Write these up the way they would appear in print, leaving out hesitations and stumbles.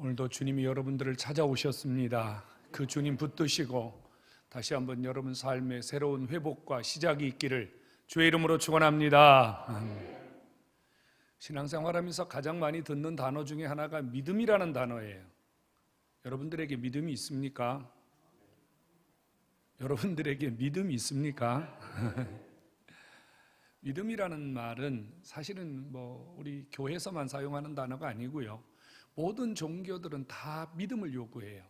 오늘도 주님이 여러분들을 찾아오셨습니다. 그 주님 붙드시고 다시 한번 여러분 삶의 새로운 회복과 시작이 있기를 주의 이름으로 축원합니다. 신앙생활하면서 가장 많이 듣는 단어 중에 하나가 믿음이라는 단어예요. 여러분들에게 믿음이 있습니까? 여러분들에게 믿음이 있습니까? 믿음이라는 말은 사실은 우리 교회에서만 사용하는 단어가 아니고요. 모든 종교들은 다 믿음을 요구해요.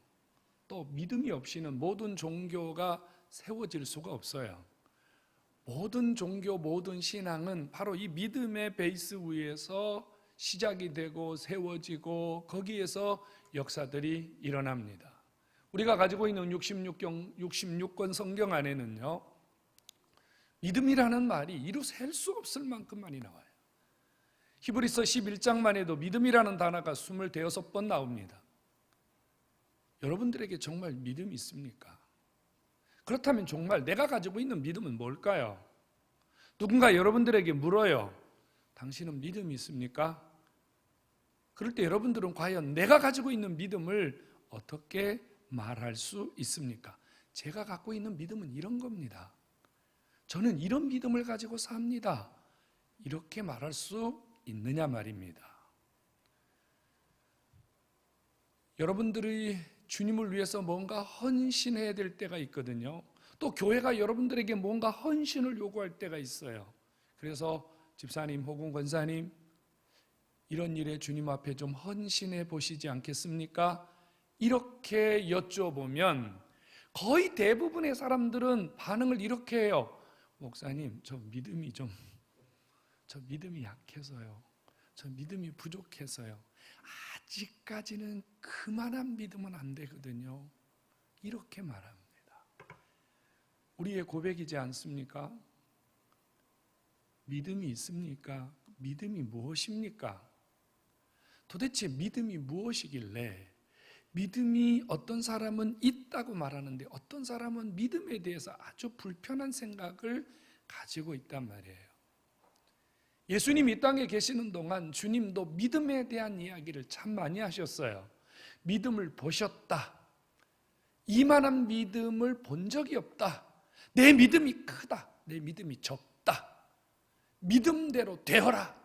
또 믿음이 없이는 모든 종교가 세워질 수가 없어요. 모든 종교, 모든 신앙은 바로 이 믿음의 베이스 위에서 시작이 되고 세워지고 거기에서 역사들이 일어납니다. 우리가 가지고 있는 66권 성경 안에는요, 믿음이라는 말이 이루 셀 수 없을 만큼 많이 나와요. 히브리서 11장만 해도 믿음이라는 단어가 26번 나옵니다. 여러분들에게 정말 믿음이 있습니까? 그렇다면 정말 내가 가지고 있는 믿음은 뭘까요? 누군가 여러분들에게 물어요. 당신은 믿음이 있습니까? 그럴 때 여러분들은 과연 내가 가지고 있는 믿음을 어떻게 말할 수 있습니까? 제가 갖고 있는 믿음은 이런 겁니다. 저는 이런 믿음을 가지고 삽니다. 이렇게 말할 수 있느냐 말입니다. 여러분들이 주님을 위해서 뭔가 헌신해야 될 때가 있거든요. 또 교회가 여러분들에게 뭔가 헌신을 요구할 때가 있어요. 그래서 집사님 혹은 권사님, 이런 일에 주님 앞에 좀 헌신해 보시지 않겠습니까? 이렇게 여쭤보면 거의 대부분의 사람들은 반응을 이렇게 해요. 목사님, 저 믿음이 약해서요. 저 믿음이 부족해서요. 아직까지는 그만한 믿음은 안 되거든요. 이렇게 말합니다. 우리의 고백이지 않습니까? 믿음이 있습니까? 믿음이 무엇입니까? 도대체 믿음이 무엇이길래 믿음이 어떤 사람은 있다고 말하는데 어떤 사람은 믿음에 대해서 아주 불편한 생각을 가지고 있단 말이에요. 예수님이 이 땅에 계시는 동안 주님도 믿음에 대한 이야기를 참 많이 하셨어요. 믿음을 보셨다. 이만한 믿음을 본 적이 없다. 내 믿음이 크다. 내 믿음이 적다. 믿음대로 되어라.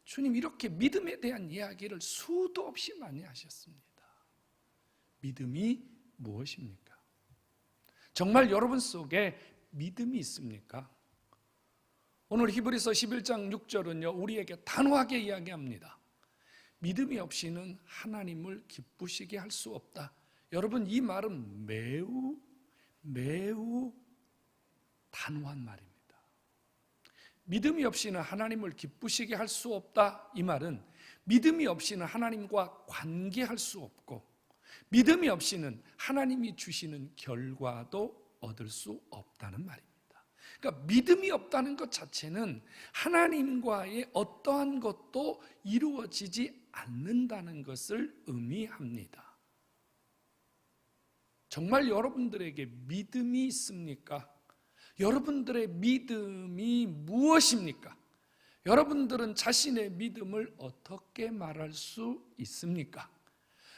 주님 이렇게 믿음에 대한 이야기를 수도 없이 많이 하셨습니다. 믿음이 무엇입니까? 정말 여러분 속에 믿음이 있습니까? 오늘 히브리서 11장 6절은요, 우리에게 단호하게 이야기합니다. 믿음이 없이는 하나님을 기쁘시게 할 수 없다. 여러분, 이 말은 매우 단호한 말입니다. 믿음이 없이는 하나님을 기쁘시게 할 수 없다. 이 말은 믿음이 없이는 하나님과 관계할 수 없고 믿음이 없이는 하나님이 주시는 결과도 얻을 수 없다는 말입니다. 그러니까 믿음이 없다는 것 자체는 하나님과의 어떠한 것도 이루어지지 않는다는 것을 의미합니다. 정말 여러분들에게 믿음이 있습니까? 여러분들의 믿음이 무엇입니까? 여러분들은 자신의 믿음을 어떻게 말할 수 있습니까?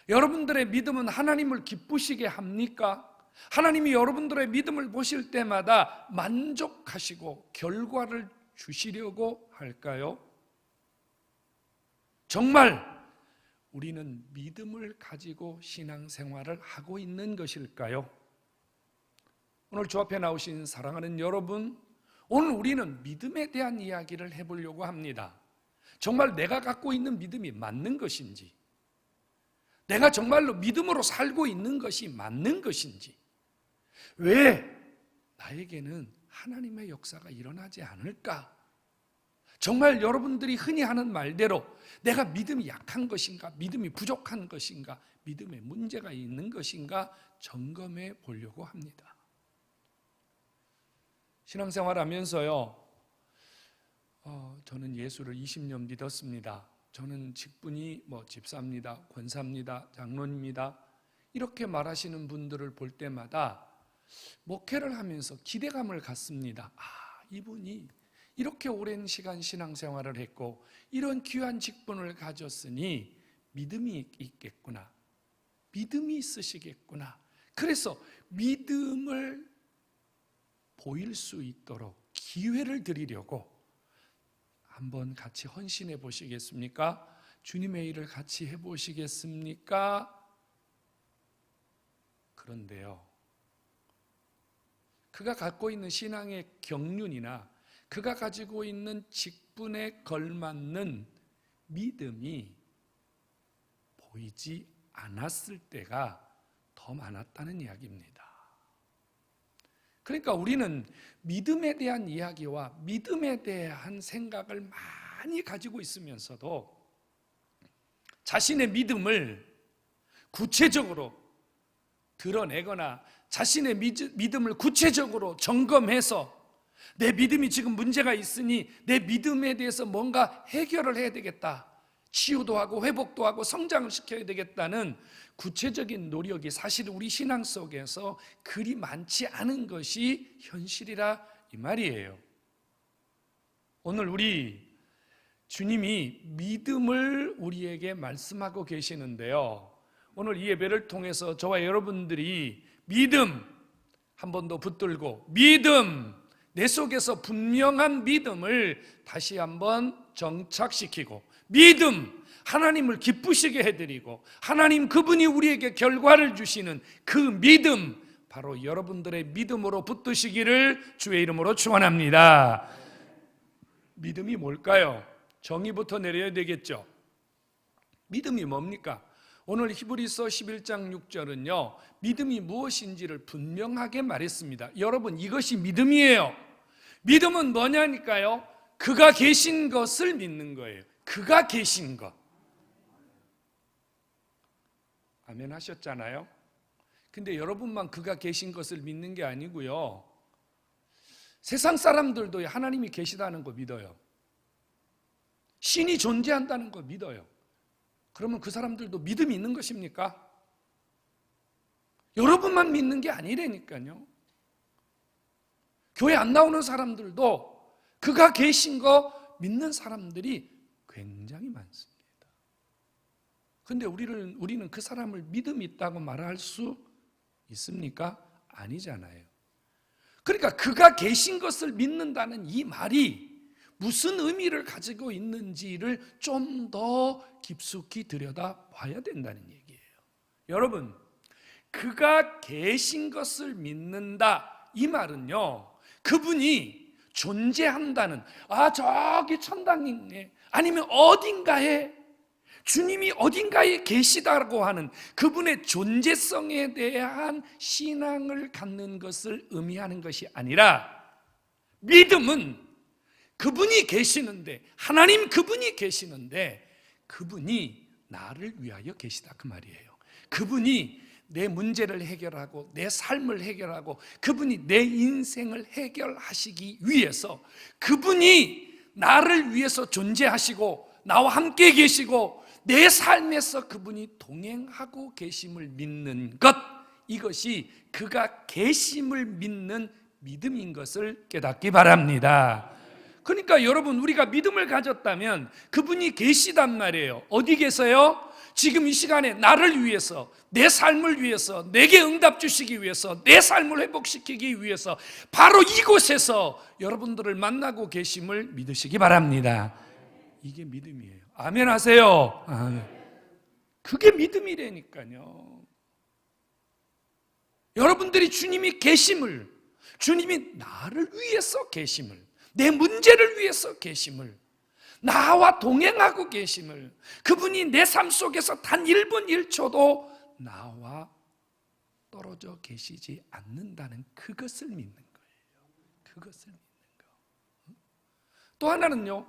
여러분들의 믿음은 하나님을 기쁘시게 합니까? 하나님이 여러분들의 믿음을 보실 때마다 만족하시고 결과를 주시려고 할까요? 정말 우리는 믿음을 가지고 신앙생활을 하고 있는 것일까요? 오늘 주 앞에 나오신 사랑하는 여러분, 오늘 우리는 믿음에 대한 이야기를 해보려고 합니다. 정말 내가 갖고 있는 믿음이 맞는 것인지, 내가 정말로 믿음으로 살고 있는 것이 맞는 것인지, 왜 나에게는 하나님의 역사가 일어나지 않을까? 정말 여러분들이 흔히 하는 말대로 내가 믿음이 약한 것인가, 믿음이 부족한 것인가, 믿음에 문제가 있는 것인가 점검해 보려고 합니다. 신앙생활 하면서요, 저는 예수를 20년 믿었습니다. 저는 직분이 집사입니다, 권사입니다, 장로입니다. 이렇게 말하시는 분들을 볼 때마다 목회를 하면서 기대감을 갖습니다. 이분이 이렇게 오랜 시간 신앙생활을 했고 이런 귀한 직분을 가졌으니 믿음이 있겠구나, 믿음이 있으시겠구나. 그래서 믿음을 보일 수 있도록 기회를 드리려고 한번 같이 헌신해 보시겠습니까? 주님의 일을 같이 해보시겠습니까? 그런데요, 그가 갖고 있는 신앙의 경륜이나 그가 가지고 있는 직분에 걸맞는 믿음이 보이지 않았을 때가 더 많았다는 이야기입니다. 그러니까 우리는 믿음에 대한 이야기와 믿음에 대한 생각을 많이 가지고 있으면서도 자신의 믿음을 구체적으로 드러내거나 자신의 믿음을 구체적으로 점검해서 내 믿음이 지금 문제가 있으니 내 믿음에 대해서 뭔가 해결을 해야 되겠다, 치유도 하고 회복도 하고 성장을 시켜야 되겠다는 구체적인 노력이 사실 우리 신앙 속에서 그리 많지 않은 것이 현실이라 이 말이에요. 오늘 우리 주님이 믿음을 우리에게 말씀하고 계시는데요, 오늘 이 예배를 통해서 저와 여러분들이 믿음 한 번 더 붙들고 믿음, 내 속에서 분명한 믿음을 다시 한번 정착시키고 믿음, 하나님을 기쁘시게 해드리고 하나님 그분이 우리에게 결과를 주시는 그 믿음, 바로 여러분들의 믿음으로 붙드시기를 주의 이름으로 축원합니다. 믿음이 뭘까요? 정의부터 내려야 되겠죠. 믿음이 뭡니까? 오늘 히브리서 11장 6절은요 믿음이 무엇인지를 분명하게 말했습니다. 여러분, 이것이 믿음이에요. 믿음은 뭐냐니까요? 그가 계신 것을 믿는 거예요. 그가 계신 것. 아멘 하셨잖아요. 근데 여러분만 그가 계신 것을 믿는 게 아니고요, 세상 사람들도 하나님이 계시다는 거 믿어요. 신이 존재한다는 거 믿어요. 그러면 그 사람들도 믿음이 있는 것입니까? 여러분만 믿는 게 아니라니까요. 교회 안 나오는 사람들도 그가 계신 거 믿는 사람들이 굉장히 많습니다. 그런데 우리는 그 사람을 믿음이 있다고 말할 수 있습니까? 아니잖아요. 그러니까 그가 계신 것을 믿는다는 이 말이 무슨 의미를 가지고 있는지를 좀 더 깊숙이 들여다봐야 된다는 얘기예요. 여러분, 그가 계신 것을 믿는다, 이 말은요 그분이 존재한다는, 저기 천당에 있네, 아니면 어딘가에 주님이 어딘가에 계시다고 하는 그분의 존재성에 대한 신앙을 갖는 것을 의미하는 것이 아니라, 믿음은 그분이 계시는데, 하나님 그분이 계시는데 그분이 나를 위하여 계시다, 그 말이에요. 그분이 내 문제를 해결하고 내 삶을 해결하고 그분이 내 인생을 해결하시기 위해서 그분이 나를 위해서 존재하시고 나와 함께 계시고 내 삶에서 그분이 동행하고 계심을 믿는 것, 이것이 그가 계심을 믿는 믿음인 것을 깨닫기 바랍니다. 그러니까 여러분, 우리가 믿음을 가졌다면 그분이 계시단 말이에요. 어디 계세요? 지금 이 시간에 나를 위해서, 내 삶을 위해서, 내게 응답 주시기 위해서, 내 삶을 회복시키기 위해서 바로 이곳에서 여러분들을 만나고 계심을 믿으시기 바랍니다. 이게 믿음이에요. 아멘 하세요. 아멘. 그게 믿음이라니까요. 여러분들이 주님이 계심을, 주님이 나를 위해서 계심을, 내 문제를 위해서 계심을, 나와 동행하고 계심을, 그분이 내 삶 속에서 단 1분 1초도 나와 떨어져 계시지 않는다는 그것을 믿는 거예요. 그것을 믿는 거. 또 하나는요,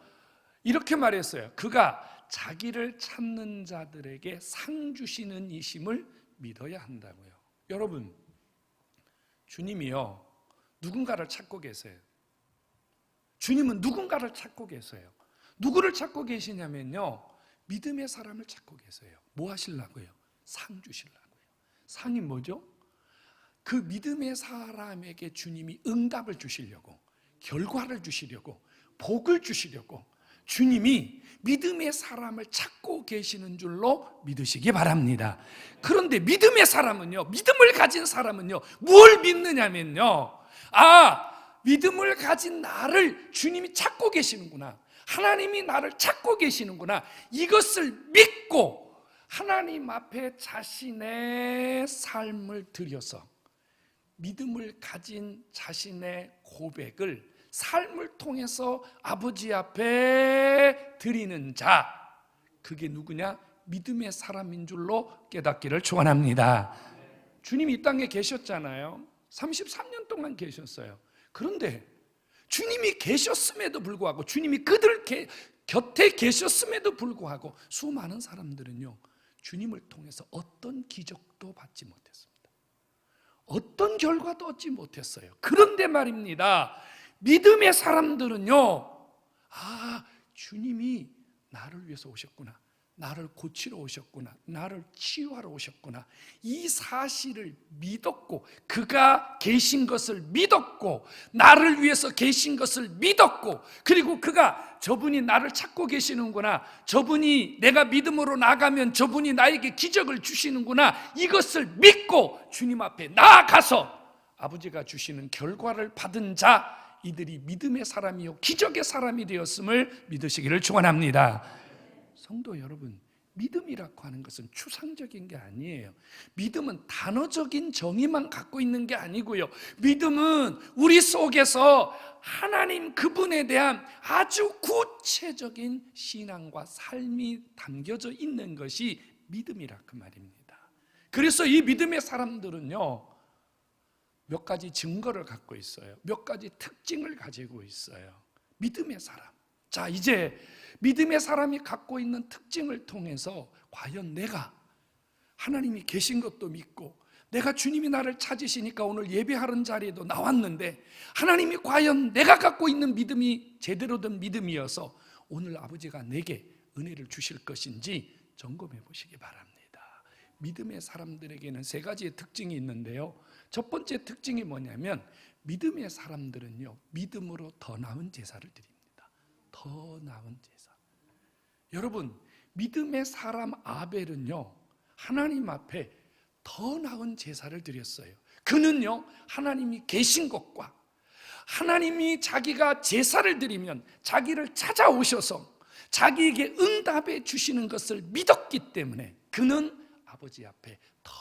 이렇게 말했어요. 그가 자기를 찾는 자들에게 상 주시는 이심을 믿어야 한다고요. 여러분, 주님이요 누군가를 찾고 계세요. 주님은 누군가를 찾고 계세요. 누구를 찾고 계시냐면요, 믿음의 사람을 찾고 계세요. 뭐 하시려고요? 상 주시려고요. 상이 뭐죠? 그 믿음의 사람에게 주님이 응답을 주시려고, 결과를 주시려고, 복을 주시려고, 주님이 믿음의 사람을 찾고 계시는 줄로 믿으시기 바랍니다. 그런데 믿음의 사람은요, 믿음을 가진 사람은요, 뭘 믿느냐면요, 믿음을 가진 나를 주님이 찾고 계시는구나, 하나님이 나를 찾고 계시는구나, 이것을 믿고 하나님 앞에 자신의 삶을 드려서 믿음을 가진 자신의 고백을 삶을 통해서 아버지 앞에 드리는 자, 그게 누구냐? 믿음의 사람인 줄로 깨닫기를 축원합니다. 주님이 이 땅에 계셨잖아요. 33년 동안 계셨어요. 그런데 주님이 계셨음에도 불구하고, 주님이 그들 곁에 계셨음에도 불구하고 수많은 사람들은요, 주님을 통해서 어떤 기적도 받지 못했습니다. 어떤 결과도 얻지 못했어요. 그런데 말입니다, 믿음의 사람들은요, 주님이 나를 위해서 오셨구나, 나를 고치러 오셨구나, 나를 치유하러 오셨구나, 이 사실을 믿었고, 그가 계신 것을 믿었고, 나를 위해서 계신 것을 믿었고, 그리고 그가 저분이 나를 찾고 계시는구나, 저분이 내가 믿음으로 나가면 저분이 나에게 기적을 주시는구나, 이것을 믿고 주님 앞에 나아가서 아버지가 주시는 결과를 받은 자, 이들이 믿음의 사람이요 기적의 사람이 되었음을 믿으시기를 축원합니다. 성도 여러분, 믿음이라고 하는 것은 추상적인 게 아니에요. 믿음은 단어적인 정의만 갖고 있는 게 아니고요, 믿음은 우리 속에서 하나님 그분에 대한 아주 구체적인 신앙과 삶이 담겨져 있는 것이 믿음이라 그 말입니다. 그래서 이 믿음의 사람들은요, 몇 가지 증거를 갖고 있어요. 몇 가지 특징을 가지고 있어요. 믿음의 사람. 자, 이제 믿음의 사람이 갖고 있는 특징을 통해서 과연 내가 하나님이 계신 것도 믿고, 내가 주님이 나를 찾으시니까 오늘 예배하는 자리에도 나왔는데, 하나님이 과연 내가 갖고 있는 믿음이 제대로 된 믿음이어서 오늘 아버지가 내게 은혜를 주실 것인지 점검해 보시기 바랍니다. 믿음의 사람들에게는 세 가지의 특징이 있는데요, 첫 번째 특징이 뭐냐면, 믿음의 사람들은요, 믿음으로 더 나은 제사를 드립니다. 더 나은 제사. 여러분, 믿음의 사람 아벨은요, 하나님 앞에 더 나은 제사를 드렸어요. 그는요, 하나님이 계신 것과 하나님이 자기가 제사를 드리면 자기를 찾아오셔서 자기에게 응답해 주시는 것을 믿었기 때문에 그는 아버지 앞에 더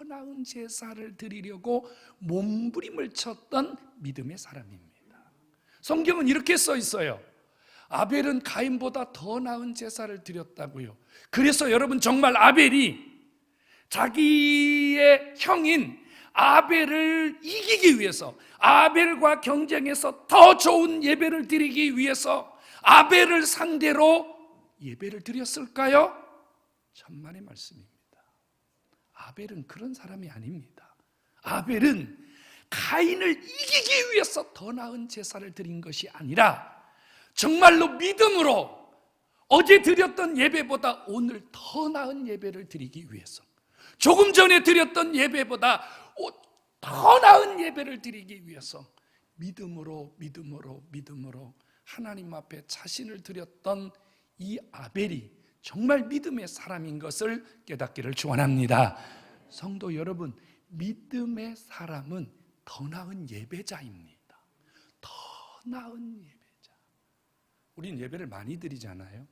나은 제사를 드리려고 몸부림을 쳤던 믿음의 사람입니다. 성경은 이렇게 써 있어요. 아벨은 가인보다 더 나은 제사를 드렸다고요. 그래서 여러분, 정말 아벨이 자기의 형인 아벨을 이기기 위해서, 아벨과 경쟁해서 더 좋은 예배를 드리기 위해서 아벨을 상대로 예배를 드렸을까요? 천만의 말씀입니다. 아벨은 그런 사람이 아닙니다. 아벨은 가인을 이기기 위해서 더 나은 제사를 드린 것이 아니라 정말로 믿음으로 어제 드렸던 예배보다 오늘 더 나은 예배를 드리기 위해서, 조금 전에 드렸던 예배보다 더 나은 예배를 드리기 위해서 믿음으로 하나님 앞에 자신을 드렸던 이 아벨이 정말 믿음의 사람인 것을 깨닫기를 축원합니다. 성도 여러분, 믿음의 사람은 더 나은 예배자입니다. 더 나은 예배자. 우린 예배를 많이 드리잖아요.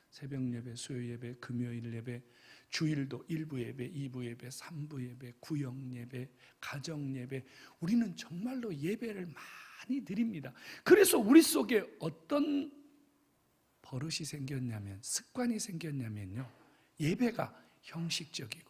새벽 예배, 수요 예배, 금요일 예배, 주일도 1부 예배, 2부 예배, 3부 예배, 구역 예배, 가정 예배. 우리는 정말로 예배를 많이 드립니다. 그래서 우리 속에 어떤 버릇이 생겼냐면, 습관이 생겼냐면요, 예배가 형식적이고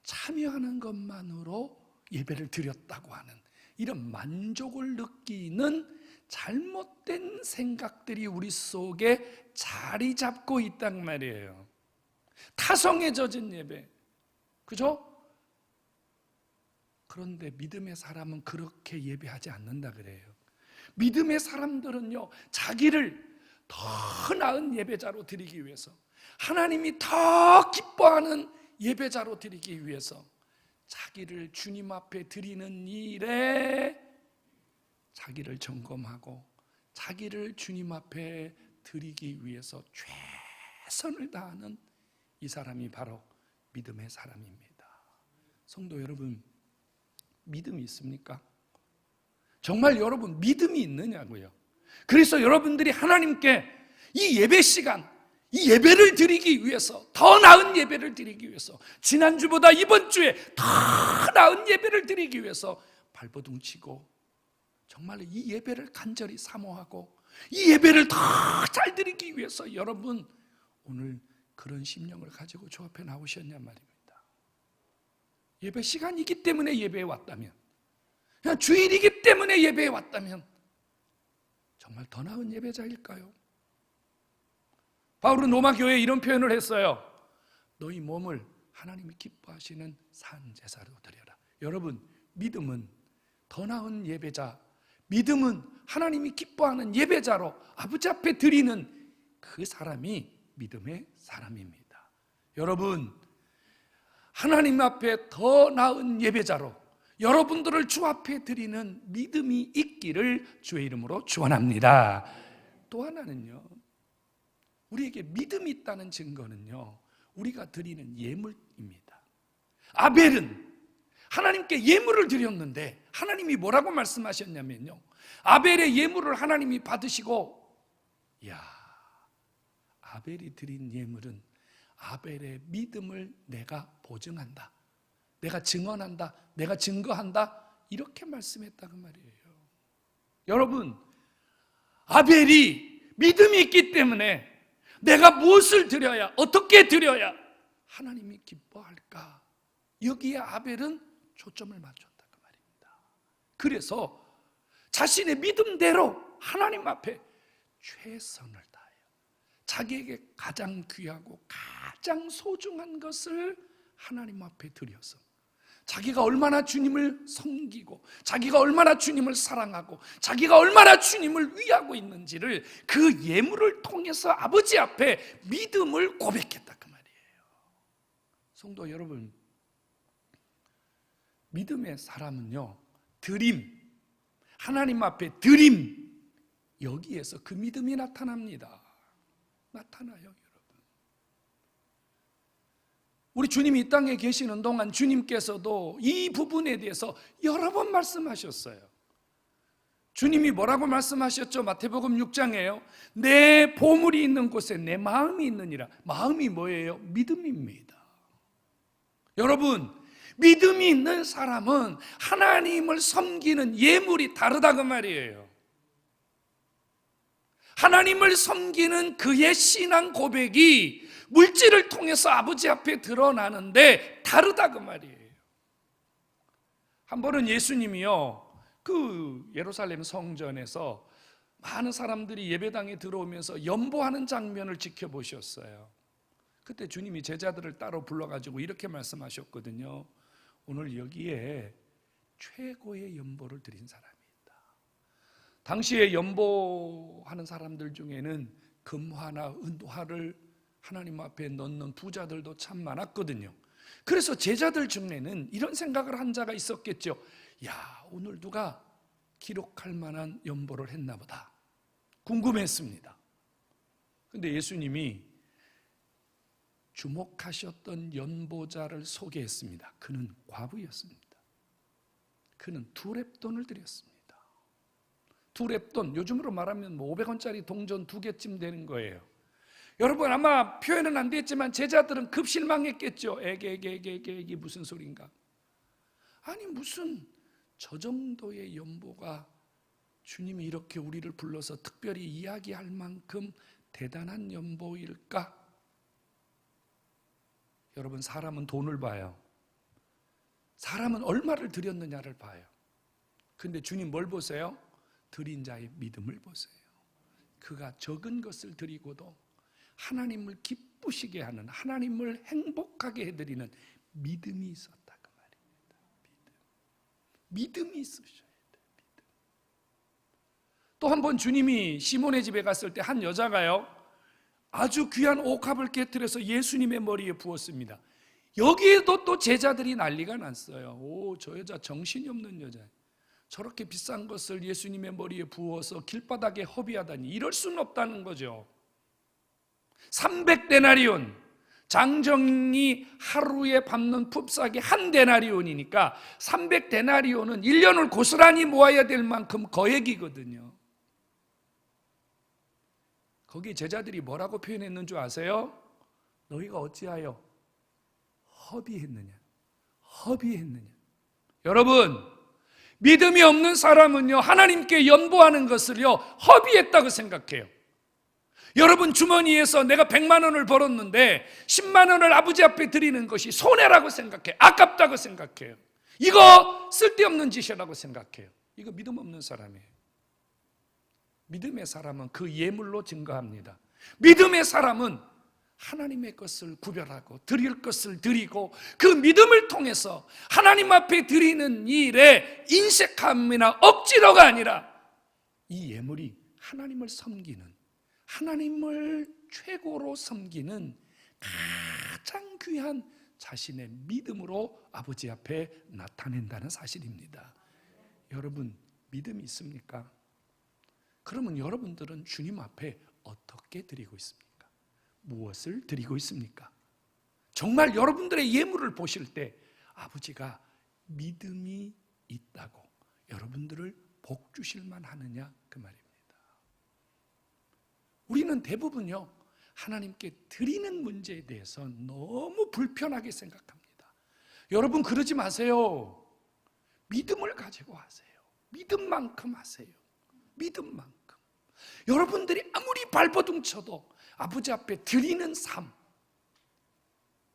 참여하는 것만으로 예배를 드렸다고 하는 이런 만족을 느끼는 잘못된 생각들이 우리 속에 자리 잡고 있단 말이에요. 타성에 젖은 예배, 그죠? 그런데 믿음의 사람은 그렇게 예배하지 않는다 그래요. 믿음의 사람들은요, 자기를 더 나은 예배자로 드리기 위해서, 하나님이 더 기뻐하는 예배자로 드리기 위해서 자기를 주님 앞에 드리는 일에 자기를 점검하고 자기를 주님 앞에 드리기 위해서 최선을 다하는 이 사람이 바로 믿음의 사람입니다. 성도 여러분, 믿음이 있습니까? 정말 여러분 믿음이 있느냐고요. 그래서 여러분들이 하나님께 이 예배 시간, 이 예배를 드리기 위해서, 더 나은 예배를 드리기 위해서, 지난주보다 이번 주에 더 나은 예배를 드리기 위해서 발버둥 치고 정말 이 예배를 간절히 사모하고 이 예배를 더 잘 드리기 위해서 여러분 오늘 그런 심령을 가지고 주 앞에 나오셨냔 말입니다. 예배 시간이기 때문에 예배에 왔다면, 그냥 주일이기 때문에 예배에 왔다면 정말 더 나은 예배자일까요? 바울은 로마 교회에 이런 표현을 했어요. 너희 몸을 하나님이 기뻐하시는 산제사로 드려라. 여러분, 믿음은 더 나은 예배자, 믿음은 하나님이 기뻐하는 예배자로 아버지 앞에 드리는 그 사람이 믿음의 사람입니다. 여러분, 하나님 앞에 더 나은 예배자로 여러분들을 주 앞에 드리는 믿음이 있기를 주의 이름으로 축원합니다. 또 하나는요, 우리에게 믿음이 있다는 증거는요, 우리가 드리는 예물입니다. 아벨은 하나님께 예물을 드렸는데 하나님이 뭐라고 말씀하셨냐면요, 아벨의 예물을 하나님이 받으시고, 아벨이 드린 예물은 아벨의 믿음을 내가 보증한다, 내가 증언한다, 내가 증거한다, 이렇게 말씀했다 그 말이에요. 여러분, 아벨이 믿음이 있기 때문에 내가 무엇을 드려야, 어떻게 드려야 하나님이 기뻐할까, 여기에 아벨은 초점을 맞췄다 그 말입니다. 그래서 자신의 믿음대로 하나님 앞에 최선을 다해요. 자기에게 가장 귀하고 가장 소중한 것을 하나님 앞에 드려서 자기가 얼마나 주님을 섬기고 자기가 얼마나 주님을 사랑하고 자기가 얼마나 주님을 위하고 있는지를 그 예물을 통해서 아버지 앞에 믿음을 고백했다 그 말이에요. 성도 여러분, 믿음의 사람은요, 드림, 하나님 앞에 드림, 여기에서 그 믿음이 나타납니다. 나타나요, 여러분. 우리 주님이 이 땅에 계시는 동안 주님께서도 이 부분에 대해서 여러 번 말씀하셨어요. 주님이 뭐라고 말씀하셨죠? 마태복음 6장에요. 내 보물이 있는 곳에 내 마음이 있느니라. 마음이 뭐예요? 믿음입니다. 여러분, 믿음이 있는 사람은 하나님을 섬기는 예물이 다르다 그 말이에요. 하나님을 섬기는 그의 신앙 고백이 물질을 통해서 아버지 앞에 드러나는데 다르다 그 말이에요. 한 번은 예수님이요, 그 예루살렘 성전에서 많은 사람들이 예배당에 들어오면서 연보하는 장면을 지켜보셨어요. 그때 주님이 제자들을 따로 불러가지고 이렇게 말씀하셨거든요. 오늘 여기에 최고의 연보를 드린 사람이 있다. 당시에 연보하는 사람들 중에는 금화나 은화를 하나님 앞에 넣는 부자들도 참 많았거든요. 그래서 제자들 중에는 이런 생각을 한 자가 있었겠죠. 오늘 누가 기록할 만한 연보를 했나 보다, 궁금했습니다. 그런데 예수님이 주목하셨던 연보자를 소개했습니다. 그는 과부였습니다. 그는 2렙돈을 드렸습니다. 2렙돈, 요즘으로 말하면 500원짜리 동전 2개쯤 되는 거예요. 여러분, 아마 표현은 안 됐지만 제자들은 급실망했겠죠. 이게 무슨 소린가? 아니, 무슨 저 정도의 연보가 주님이 이렇게 우리를 불러서 특별히 이야기할 만큼 대단한 연보일까? 여러분, 사람은 돈을 봐요. 사람은 얼마를 드렸느냐를 봐요. 근데 주님 뭘 보세요? 드린 자의 믿음을 보세요. 그가 적은 것을 드리고도 하나님을 기쁘시게 하는, 하나님을 행복하게 해드리는 믿음이 있었다 그 말입니다. 믿음이 있으셔야 돼요. 믿음. 또 한 번 주님이 시몬의 집에 갔을 때 한 여자가요, 아주 귀한 옥합을 깨뜨려서 예수님의 머리에 부었습니다. 여기에도 또 제자들이 난리가 났어요. 저 여자 정신이 없는 여자, 저렇게 비싼 것을 예수님의 머리에 부어서 길바닥에 허비하다니 이럴 수는 없다는 거죠. 300데나리온, 장정이 하루에 밟는 풋삭이 1데나리온이니까 300데나리온은 1년을 고스란히 모아야 될 만큼 거액이거든요. 거기 제자들이 뭐라고 표현했는 줄 아세요? 너희가 어찌하여 허비했느냐? 허비했느냐? 여러분, 믿음이 없는 사람은요, 하나님께 연보하는 것을요, 허비했다고 생각해요. 여러분 주머니에서 내가 100만 원을 벌었는데 10만 원을 아버지 앞에 드리는 것이 손해라고 생각해요. 아깝다고 생각해요. 이거 쓸데없는 짓이라고 생각해요. 이거 믿음 없는 사람이에요. 믿음의 사람은 그 예물로 증거합니다. 믿음의 사람은 하나님의 것을 구별하고 드릴 것을 드리고 그 믿음을 통해서 하나님 앞에 드리는 일에 인색함이나 억지로가 아니라 이 예물이 하나님을 섬기는, 하나님을 최고로 섬기는 가장 귀한 자신의 믿음으로 아버지 앞에 나타낸다는 사실입니다. 여러분, 믿음이 있습니까? 그러면 여러분들은 주님 앞에 어떻게 드리고 있습니까? 무엇을 드리고 있습니까? 정말 여러분들의 예물을 보실 때 아버지가 믿음이 있다고 여러분들을 복 주실만 하느냐, 그 말입니다. 우리는 대부분요, 하나님께 드리는 문제에 대해서 너무 불편하게 생각합니다. 여러분 그러지 마세요. 믿음을 가지고 하세요. 믿음만큼 하세요. 믿음만큼. 여러분들이 아무리 발버둥 쳐도 아버지 앞에 드리는 삶,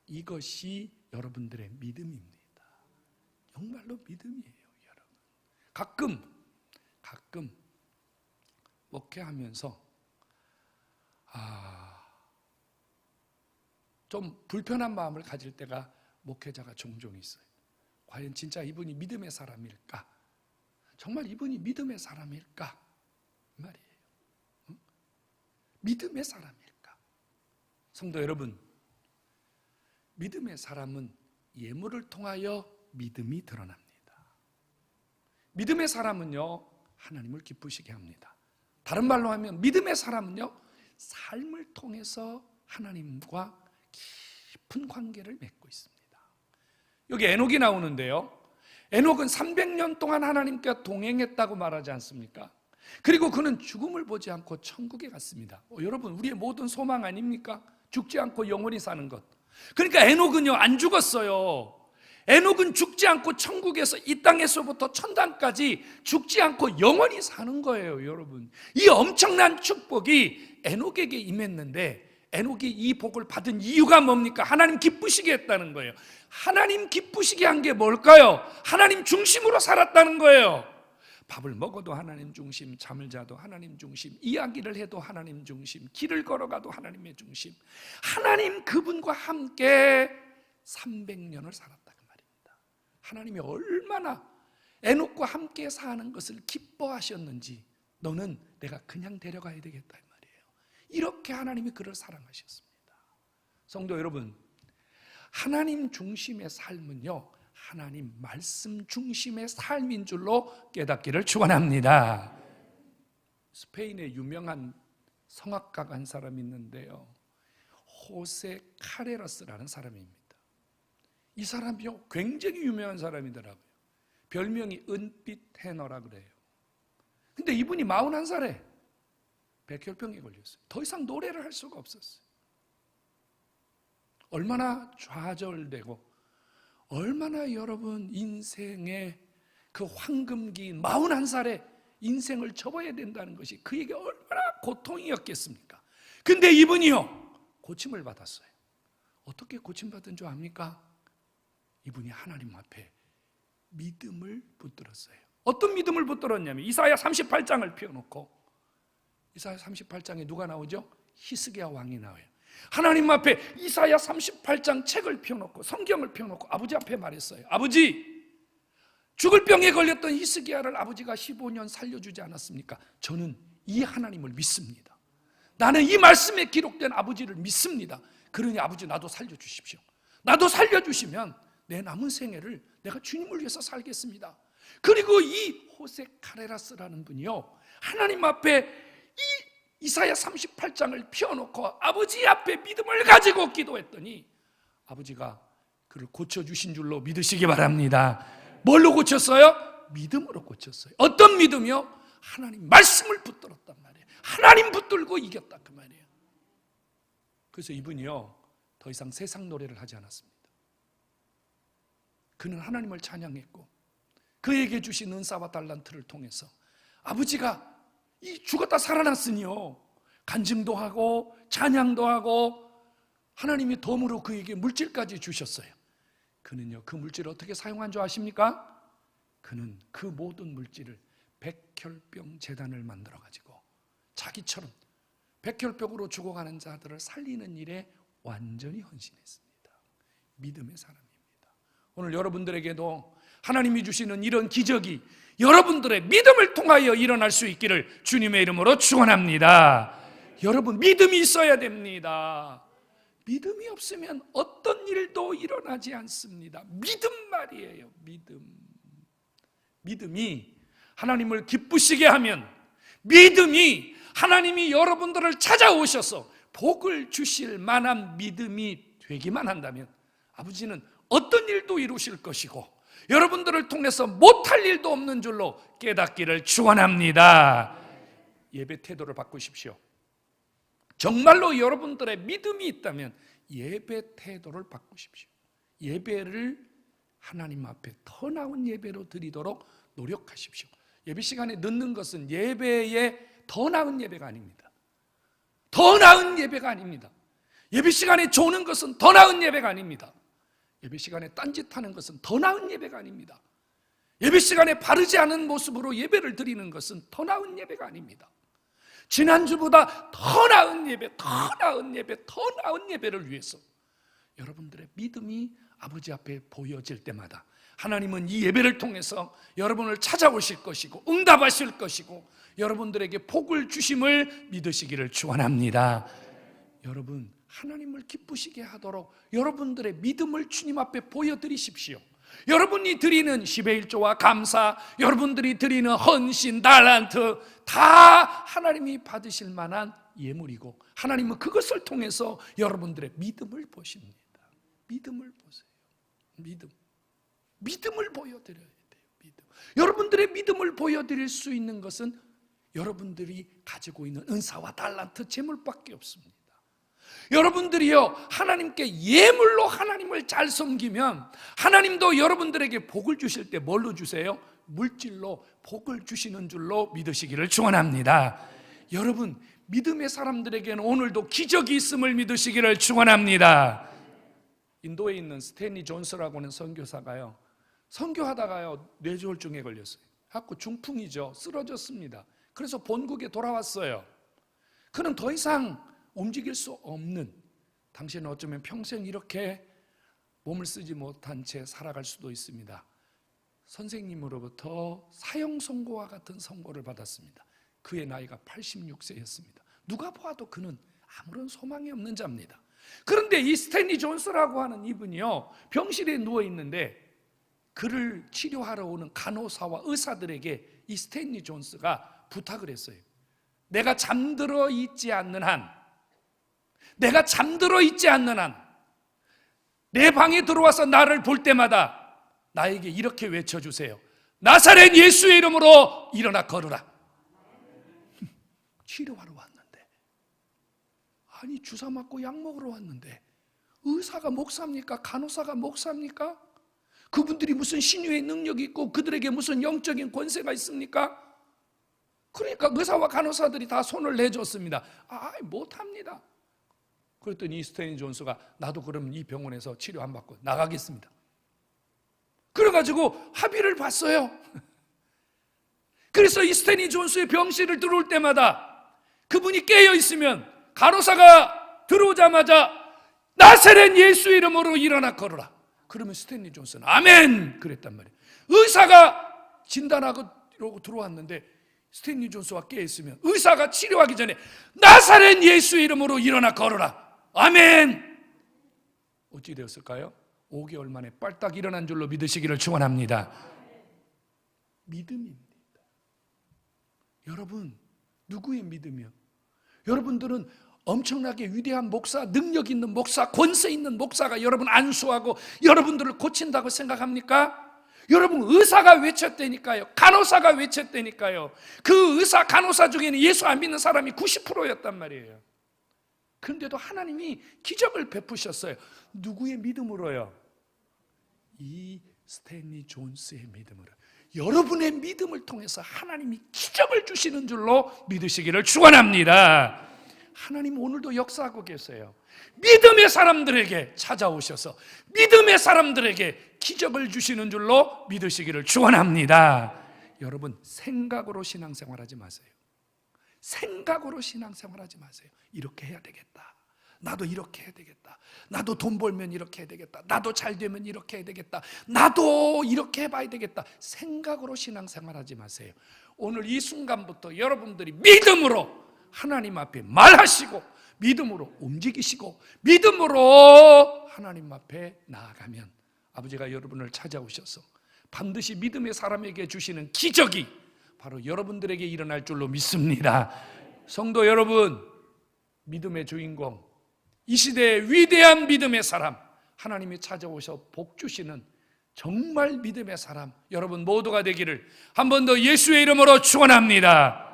이것이 여러분들의 믿음입니다. 정말로 믿음이에요, 여러분. 가끔 목회하면서 좀 불편한 마음을 가질 때가 목회자가 종종 있어요. 과연 진짜 이분이 믿음의 사람일까? 정말 이분이 믿음의 사람일까? 말이에요. 믿음의 사람일까? 성도 여러분, 믿음의 사람은 예물을 통하여 믿음이 드러납니다. 믿음의 사람은요, 하나님을 기쁘시게 합니다. 다른 말로 하면 믿음의 사람은요, 삶을 통해서 하나님과 깊은 관계를 맺고 있습니다. 여기 에녹이 나오는데요, 에녹은 300년 동안 하나님과 동행했다고 말하지 않습니까? 그리고 그는 죽음을 보지 않고 천국에 갔습니다. 여러분, 우리의 모든 소망 아닙니까? 죽지 않고 영원히 사는 것. 그러니까 에녹은요, 안 죽었어요. 에녹은 죽지 않고 천국에서 이 땅에서부터 천당까지 죽지 않고 영원히 사는 거예요, 여러분. 이 엄청난 축복이 에녹에게 임했는데, 에녹이 이 복을 받은 이유가 뭡니까? 하나님 기쁘시게 했다는 거예요. 하나님 기쁘시게 한 게 뭘까요? 하나님 중심으로 살았다는 거예요. 밥을 먹어도 하나님 중심, 잠을 자도 하나님 중심, 이야기를 해도 하나님 중심, 길을 걸어가도 하나님의 중심, 하나님 그분과 함께 300년을 살았다, 그 말입니다. 하나님이 얼마나 에녹과 함께 사는 것을 기뻐하셨는지, 너는 내가 그냥 데려가야 되겠다 이 말이에요. 이렇게 하나님이 그를 사랑하셨습니다. 성도 여러분, 하나님 중심의 삶은요, 하나님 말씀 중심의 삶인 줄로 깨닫기를 축원합니다. 스페인의 유명한 성악가가 한 사람이 있는데요, 호세 카레라스라는 사람입니다. 이 사람이요, 굉장히 유명한 사람이더라고요. 별명이 은빛 테너라 그래요. 근데 이분이 41살에 백혈병에 걸렸어요. 더 이상 노래를 할 수가 없었어요. 얼마나 좌절되고, 얼마나 여러분 인생의 그 황금기인 41살에 인생을 접어야 된다는 것이 그에게 얼마나 고통이었겠습니까? 근데 이분이요, 고침을 받았어요. 어떻게 고침받은 줄 압니까? 이분이 하나님 앞에 믿음을 붙들었어요. 어떤 믿음을 붙들었냐면, 이사야 38장을 펴놓고, 이사야 38장에 누가 나오죠? 히스기야 왕이 나와요. 하나님 앞에 이사야 38장 책을 펴놓고, 성경을 펴놓고 아버지 앞에 말했어요. 아버지, 죽을 병에 걸렸던 히스기야를 아버지가 15년 살려주지 않았습니까? 저는 이 하나님을 믿습니다. 나는 이 말씀에 기록된 아버지를 믿습니다. 그러니 아버지, 나도 살려주십시오. 나도 살려주시면 내 남은 생애를 내가 주님을 위해서 살겠습니다. 그리고 이 호세 카레라스라는 분이요, 하나님 앞에 이 이사야 38장을 펴놓고 아버지 앞에 믿음을 가지고 기도했더니 아버지가 그를 고쳐주신 줄로 믿으시기 바랍니다. 뭘로 고쳤어요? 믿음으로 고쳤어요. 어떤 믿음이요? 하나님 말씀을 붙들었단 말이에요. 하나님 붙들고 이겼다 그 말이에요. 그래서 이분이요, 더 이상 세상 노래를 하지 않았습니다. 그는 하나님을 찬양했고 그에게 주신 은사와 달란트를 통해서 아버지가 이 죽었다 살아났으니요, 간증도 하고 찬양도 하고 하나님이 덤으로 그에게 물질까지 주셨어요. 그는요, 그 물질을 어떻게 사용한 줄 아십니까? 그는 그 모든 물질을 백혈병 재단을 만들어 가지고 자기처럼 백혈병으로 죽어가는 자들을 살리는 일에 완전히 헌신했습니다. 믿음의 사람입니다. 오늘 여러분들에게도 하나님이 주시는 이런 기적이 여러분들의 믿음을 통하여 일어날 수 있기를 주님의 이름으로 축원합니다. 여러분, 믿음이 있어야 됩니다. 믿음이 없으면 어떤 일도 일어나지 않습니다. 믿음 말이에요. 믿음이 하나님을 기쁘시게 하면, 믿음이 하나님이 여러분들을 찾아오셔서 복을 주실 만한 믿음이 되기만 한다면 아버지는 어떤 일도 이루실 것이고 여러분들을 통해서 못할 일도 없는 줄로 깨닫기를 축원합니다. 예배 태도를 바꾸십시오. 정말로 여러분들의 믿음이 있다면 예배 태도를 바꾸십시오. 예배를 하나님 앞에 더 나은 예배로 드리도록 노력하십시오. 예배 시간에 늦는 것은 예배에 더 나은 예배가 아닙니다. 더 나은 예배가 아닙니다. 예배 시간에 조는 것은 더 나은 예배가 아닙니다. 예배 시간에 딴짓하는 것은 더 나은 예배가 아닙니다. 예배 시간에 바르지 않은 모습으로 예배를 드리는 것은 더 나은 예배가 아닙니다. 지난주보다 더 나은 예배, 더 나은 예배, 더 나은 예배를 위해서 여러분들의 믿음이 아버지 앞에 보여질 때마다 하나님은 이 예배를 통해서 여러분을 찾아오실 것이고 응답하실 것이고 여러분들에게 복을 주심을 믿으시기를 축원합니다. 여러분, 하나님을 기쁘시게 하도록 여러분들의 믿음을 주님 앞에 보여드리십시오. 여러분이 드리는 10의 1조와 감사, 여러분들이 드리는 헌신, 달란트 다 하나님이 받으실 만한 예물이고 하나님은 그것을 통해서 여러분들의 믿음을 보십니다. 믿음을 보세요. 믿음을 보여드려야 돼요. 믿음. 여러분들의 믿음을 보여드릴 수 있는 것은 여러분들이 가지고 있는 은사와 달란트, 재물밖에 없습니다. 여러분들이요, 하나님께 예물로 하나님을 잘 섬기면 하나님도 여러분들에게 복을 주실 때 뭘로 주세요? 물질로 복을 주시는 줄로 믿으시기를 축원합니다. 여러분, 믿음의 사람들에게는 오늘도 기적이 있음을 믿으시기를 축원합니다. 인도에 있는 스탠리 존스라고 하는 선교사가요, 선교하다가요 뇌졸중에 걸렸어요. 갖고 중풍이죠. 쓰러졌습니다. 그래서 본국에 돌아왔어요. 그는 더 이상 움직일 수 없는, 당신은 어쩌면 평생 이렇게 몸을 쓰지 못한 채 살아갈 수도 있습니다. 선생님으로부터 사형 선고와 같은 선고를 받았습니다. 그의 나이가 86세였습니다. 누가 보아도 그는 아무런 소망이 없는 자입니다. 그런데 이 스탠리 존스라고 하는 이분이요, 병실에 누워 있는데 그를 치료하러 오는 간호사와 의사들에게 이 스탠리 존스가 부탁을 했어요. 내가 잠들어 있지 않는 한, 내 방에 들어와서 나를 볼 때마다 나에게 이렇게 외쳐주세요. 나사렛 예수의 이름으로 일어나 걸으라. 치료하러 왔는데, 아니 주사 맞고 약 먹으러 왔는데 의사가 목사입니까? 간호사가 목사입니까? 그분들이 무슨 신유의 능력이 있고 그들에게 무슨 영적인 권세가 있습니까? 그러니까 의사와 간호사들이 다 손을 내줬습니다. 못합니다. 그랬더니 스탠리 존스가 나도 그럼 이 병원에서 치료 안 받고 나가겠습니다. 그래가지고 합의를 봤어요. 그래서 이 스탠리 존스의 병실을 들어올 때마다 그분이 깨어 있으면 간호사가 들어오자마자 나사렛 예수 이름으로 일어나 걸어라. 그러면 스탠리 존스는 아멘 그랬단 말이에요. 의사가 진단하고 들어왔는데 스탠리 존스가 깨어 있으면 의사가 치료하기 전에 나사렛 예수 이름으로 일어나 걸어라. 아멘. 어찌 되었을까요? 5개월 만에 빨딱 일어난 줄로 믿으시기를 축원합니다. 믿음입니다. 여러분, 누구의 믿음이요? 여러분들은 엄청나게 위대한 목사, 능력 있는 목사, 권세 있는 목사가 여러분 안수하고 여러분들을 고친다고 생각합니까? 여러분, 의사가 외쳤다니까요. 간호사가 외쳤다니까요. 그 의사, 간호사 중에는 예수 안 믿는 사람이 90%였단 말이에요. 그런데도 하나님이 기적을 베푸셨어요. 누구의 믿음으로요? 이 스탠리 존스의 믿음으로. 여러분의 믿음을 통해서 하나님이 기적을 주시는 줄로 믿으시기를 축원합니다. 하나님 오늘도 역사하고 계세요. 믿음의 사람들에게 찾아오셔서 믿음의 사람들에게 기적을 주시는 줄로 믿으시기를 축원합니다. 여러분, 생각으로 신앙생활하지 마세요. 생각으로 신앙생활하지 마세요. 이렇게 해야 되겠다. 나도 이렇게 해야 되겠다. 나도 돈 벌면 이렇게 해야 되겠다. 나도 잘 되면 이렇게 해야 되겠다. 나도 이렇게 해봐야 되겠다. 생각으로 신앙생활하지 마세요. 오늘 이 순간부터 여러분들이 믿음으로 하나님 앞에 말하시고 믿음으로 움직이시고 믿음으로 하나님 앞에 나아가면 아버지가 여러분을 찾아오셔서 반드시 믿음의 사람에게 주시는 기적이 바로 여러분들에게 일어날 줄로 믿습니다. 성도 여러분, 믿음의 주인공, 이 시대의 위대한 믿음의 사람, 하나님이 찾아오셔 복 주시는 정말 믿음의 사람 여러분 모두가 되기를 한 번 더 예수의 이름으로 축원합니다.